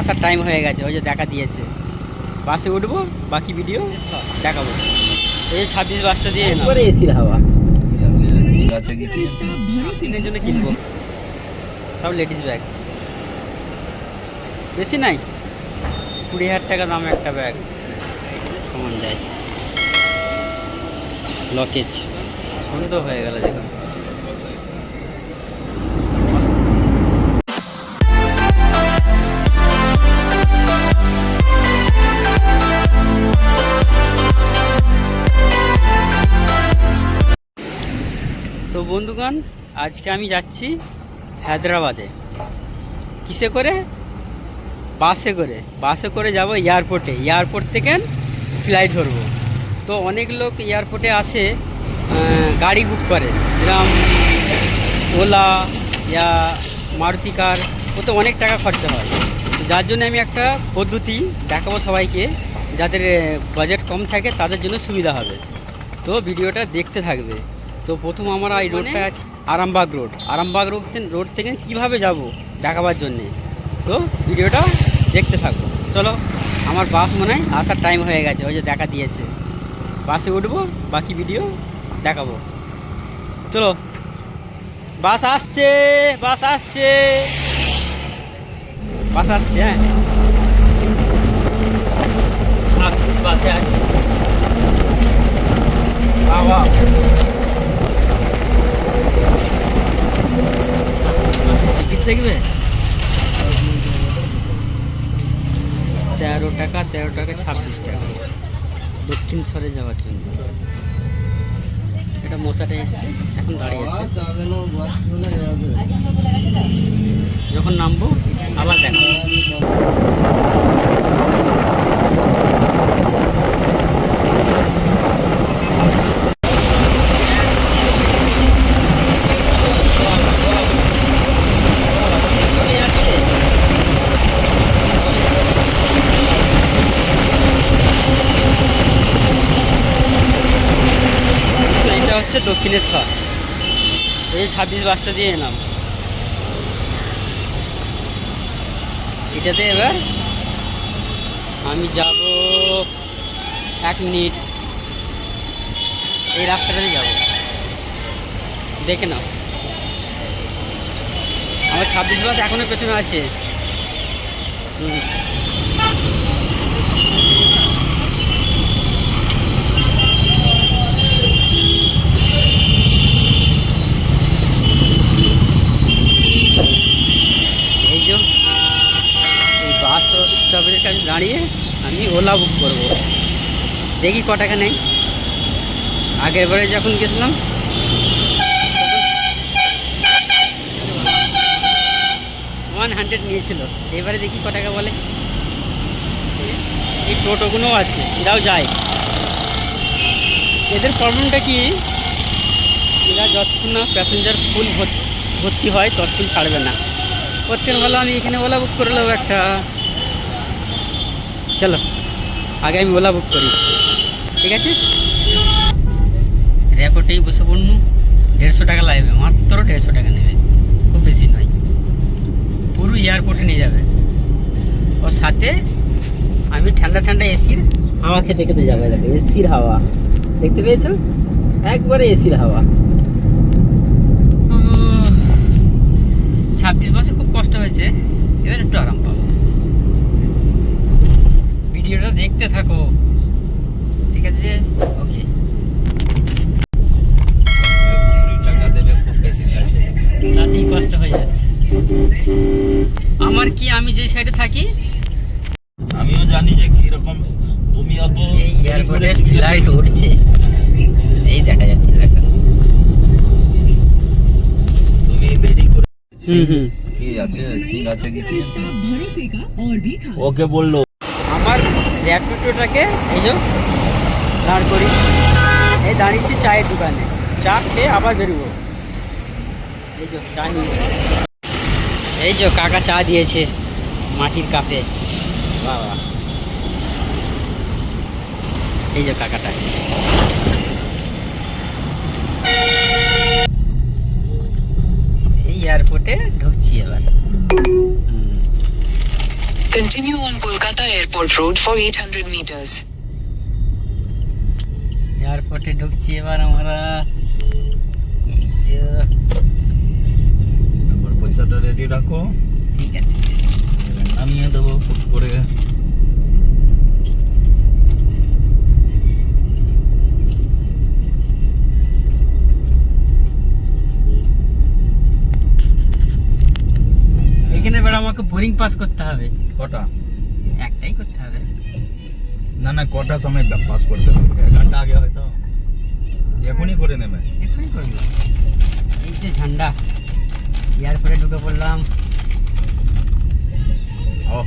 আসার টাইম হয়ে গেছে, ওই যে দেখা দিয়েছে। বাসে উঠবো, বাকি ভিডিও দেখাবো। এই যে 26 বাসটা দিয়ে একবারে এসির হাওয়া। দিনের জন্য কিনবো সব লেডিস ব্যাগ, বেশি নাই, 20,000 টাকা দাম একটা ব্যাগ, সমান যায়। লকেজ সুন্দর হয়ে গেল দেখুন। তো বন্ধুগণ, আজকে আমি যাচ্ছি হায়দ্রাবাদে। কিসে করে? বাসে করে যাব এয়ারপোর্টে। এয়ারপোর্ট থেকে ফ্লাইট ধরবো। তো অনেক লোক এয়ারপোর্টে আসে গাড়ি বুক করে, যেরকম ওলা ইয়া মারুতি কার, ওতে অনেক টাকা খরচা হয়। তো যার জন্য আমি একটা পদ্ধতি দেখাবো সবাইকে, যাদের বাজেট কম থাকে তাদের জন্য সুবিধা হবে। তো ভিডিওটা দেখতে থাকবে। তো প্রথম আমরা এই রোডটা আছে আরামবাগ রোড থেকে কিভাবে যাব দেখাবার জন্যে। তো ভিডিওটা দেখতে থাকবো। চলো, আমার বাস মনে হয় আসার টাইম হয়ে গেছে, ওই যে দেখা দিয়েছে। বাসে উঠবো, বাকি ভিডিও দেখাবো। চলো, বাস আসছে। হ্যাঁ, 26 বাসে আছে বাবা। টিকিট দেখবে 13 টাকা 26 টাকা দক্ষিণ স্বরে যাওয়ার জন্য। এটা মশাটা এসছে, এখন দাঁড়িয়ে আছে। যখন নামবো আবার দেখাবো। হচ্ছে দক্ষিণেশ্বর। এই 26 বাসটা দিয়ে এলাম। এটাতে এবার আমি যাব 1 মিনিট, এই রাস্তাটাতে যাব, দেখে নাও। আমার 26 বাস এখনো পেছনে আছে। বাস স্টপেজের কাছে দাঁড়িয়ে আমি ওলা বুক করব, দেখি ক টাকা নেই। আগের বারে যখন গেছিলাম 100 নিয়েছিল, এবারে দেখি ক টাকা বলে। এই টোটোগুলো আছে, এরাও যায়। এদের প্রবলেমটা কি, এরা যতক্ষণ না প্যাসেঞ্জার ফুল ভর্তি হয় ততক্ষণ ছাড়বে না। প্রত্যেক ভালো আমি এখানে ওলা বুক করে নেবো একটা। চলো, আগে আমি ওলা বুক করি, ঠিক আছে? এয়ারপোর্টেই বসে পড়নু। 150 টাকা লাগবে, মাত্র 150 টাকা নেবে, খুব বেশি নয়। পুরো এয়ারপোর্টে নিয়ে যাবে। ওর সাথে আমি ঠান্ডা এসির হাওয়া খেতে যাবো। দেখো এসির হাওয়া, দেখতে পেয়েছো? একবারে এসির হাওয়া। 26 বাসে খুব কষ্ট হয়েছে, এবার একটু আরাম পাবো। ভিডিওটা দেখতে থাকো, ঠিক আছে? ওকে। টাকা দেবে, খুব বেশি তাতেই কষ্ট হয়ে যাচ্ছে আমার। কি আমি যে সাইডে থাকি আমিও জানি যে কিরকম তুমি অত এয়ারপোর্টে ফ্লাইট উঠছে, এই দেখা যাচ্ছে। দেখো তুমি দেরি করে কি আছে, সিং আছে কি? ওকে বললো আমার র্যাপিডোটাকে এই যে দাঁড় করি, এই দাঁড়িয়েছি চায়ের দোকানে, চা খেয়ে আবার বেরোবো। এই যে চা নিয়ে, এই যে কাকা চা দিয়েছে মাটির কাপে, বাবা। এই যে কাকাটা, এই এয়ারপোর্টে ঢুকছি এবার। Continue on Kolkata Airport Road for 800 meters. এয়ারপোর্টে ঢুকছি এবার আমরা। এই যে, এবার পয়সাটা রেডি রাখো, ঠিক আছে। নামিয়ে দেবো ফুট করে। এখানে এবার আমাকে বোরিং পাস করতে হবে। কটা? একটাই করতে হবে। না না, কটা সময় পাস করতে হবে? 1 ঘন্টা আগে হয়তো, এখনই করে নেবে। এক্ষুনি করবো। এই যে ঝান্ডা, এয়ারপোর্টে ঢুকে পড়লাম। ও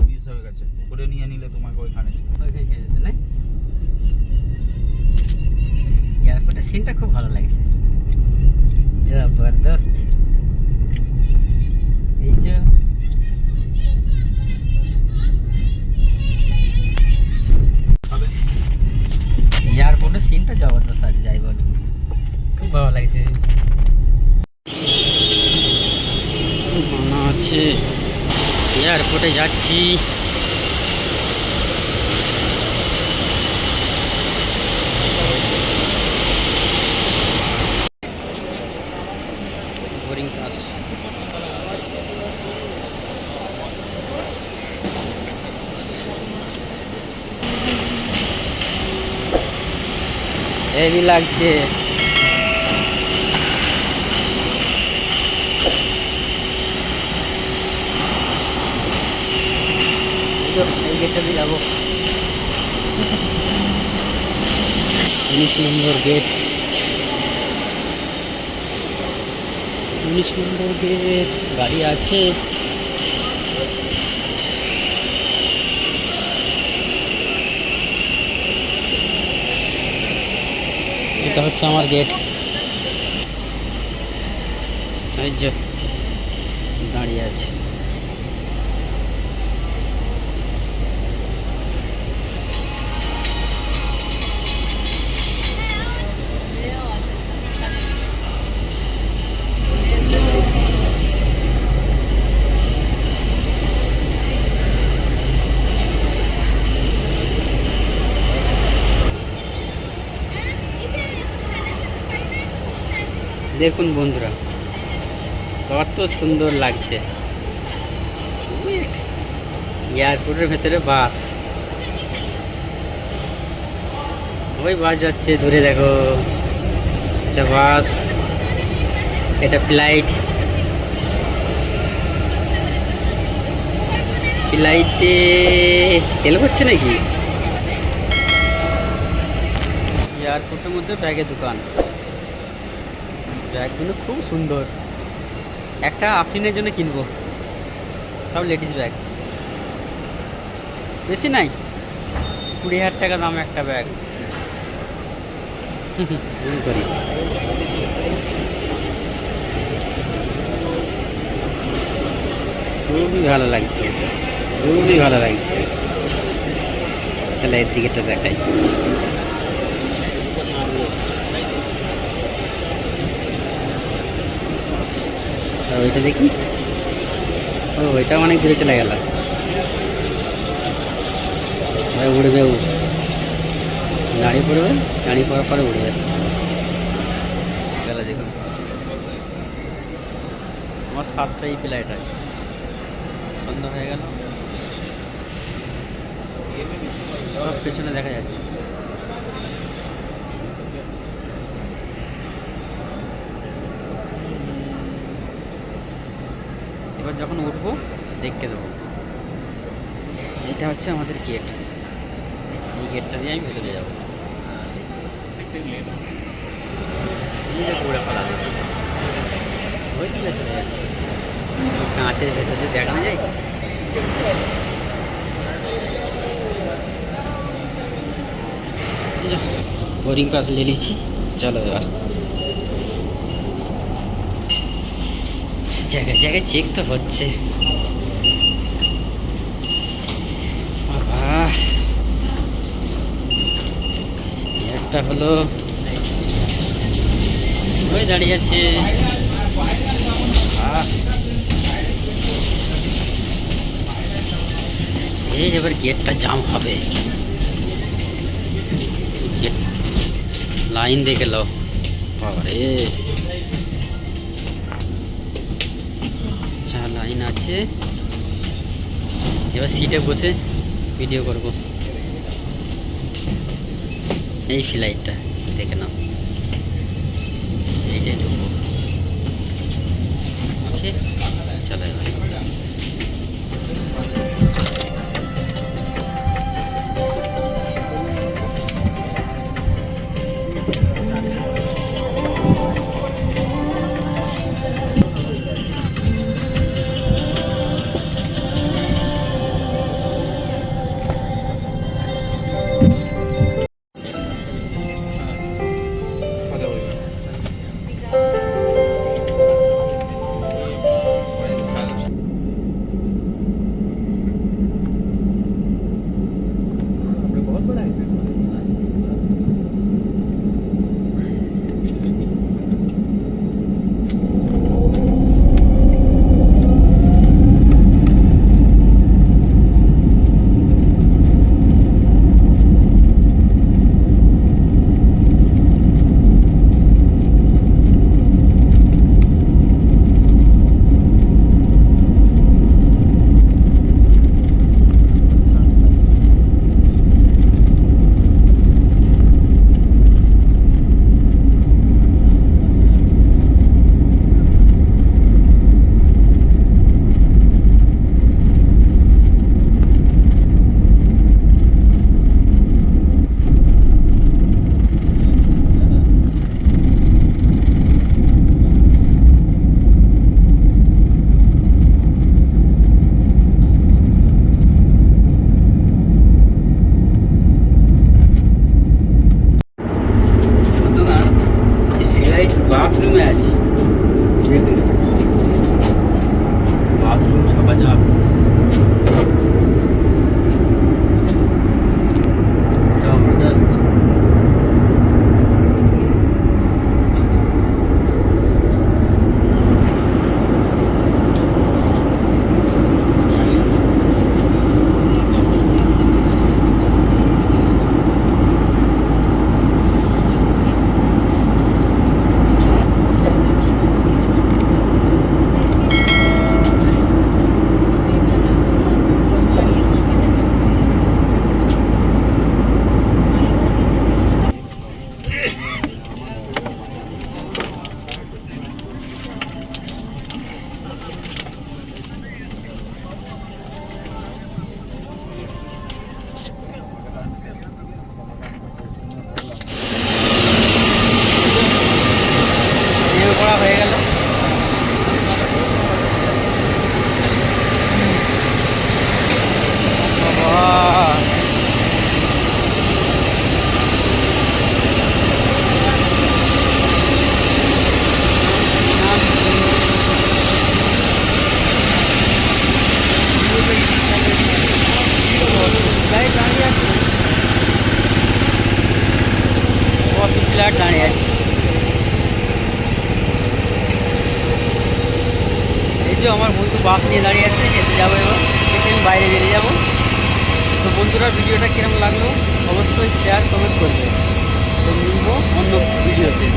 মিস হয়ে গেছে, উপরে নিয়ে নিলে তোমাকে ওইখানে ওইখানে ছেড়ে দিতে নাই। এয়ারপোর্টের সিনটা খুব ভালো লাগছে, জবরদস্ত। এই যে হবে। এয়ারপোর্টের সিনটা জবরদস্ত আছে, যাই বল, খুব ভালো লাগছে। মনে হচ্ছে এয়ারপোর্টে যাচ্ছি। Boring pass. হেভি লাগছে। এই গেটটা দিয়ে যাবো। 19 নম্বর গেট, 19 নম্বর গেট। গাড়ি আছে। এটা হচ্ছে আমার গেট। এই যে দাঁড়িয়ে আছে। দেখুন বন্ধুরা, কত সুন্দর লাগছে। এয়ারপোর্টের ভেতরে বাস, ওই বাস যাচ্ছে দূরে, দেখো এটা বাস, এটা ফ্লাইট। ফ্লাইটে তেল ভরছে নাকি? এয়ারপোর্টের মধ্যে ব্যাগের দোকান, ব্যাগগুলো খুব সুন্দর। একটা আফরিনের জন্য কিনবো, সব লেডিস ব্যাগ, বেশি নাই, 20,000 টাকা দাম একটা ব্যাগ। করি খুবই ভালো লাগছে, খুবই ভালো লাগছে। তাহলে এর দিকেটা দেখাই। ওইটা দেখি, ও ওইটা অনেক দূরে চলে গেল। উড়বে, দাঁড়িয়ে পড়বে, দাঁড়িয়ে পড়ার পরে উড়বে। দেখুন আমার 7টাই ফ্লাইট আছে, সন্ধ্যা হয়ে গেল, সব পেছনে দেখা যাচ্ছে। এবার যখন উঠবো দেখতে দেবো। এটা হচ্ছে আমাদের গেট, এই গেটটা দিয়ে আমি ভেতরে যাবো। ঘুরে ফেলা যাবে, ওই দিকে চলে যাচ্ছে, কাঁচের ভেতরে দেখানো যায়। বোরিং পাস নিয়ে নিয়েছি, চলো এবার জায়গায় জায়গায় চেক তো হচ্ছে। বাবা, একটা হলো ওই দাঁড়িয়ে আছে। এই এবার গেটটা জাম হবে, লাইন দেখে লো বাবারে, যা লাইন আছে। এবার সিটে বসে ভিডিও করব। এই ফ্লাইটটা দেখে নাও, এইটাই ঢুকবো। ওকে, চলো এবার। বাথরুমে আছি, দেখুন বাথরুম ঝাপাঝাপ, জবরদস্ত। করা হয়ে গেল। ফ্ল্যাট দাঁড়িয়ে আছে। এই যে আমার বন্ধু বাস নিয়ে দাঁড়িয়ে আছে, যেতে যাবো এবার, আমি বাইরে বেরিয়ে যাবো। তো বন্ধুরা, ভিডিওটা কিরকম লাগলো অবশ্যই শেয়ার কমেন্ট করবে। তো মিলবো অন্য ভিডিওতে।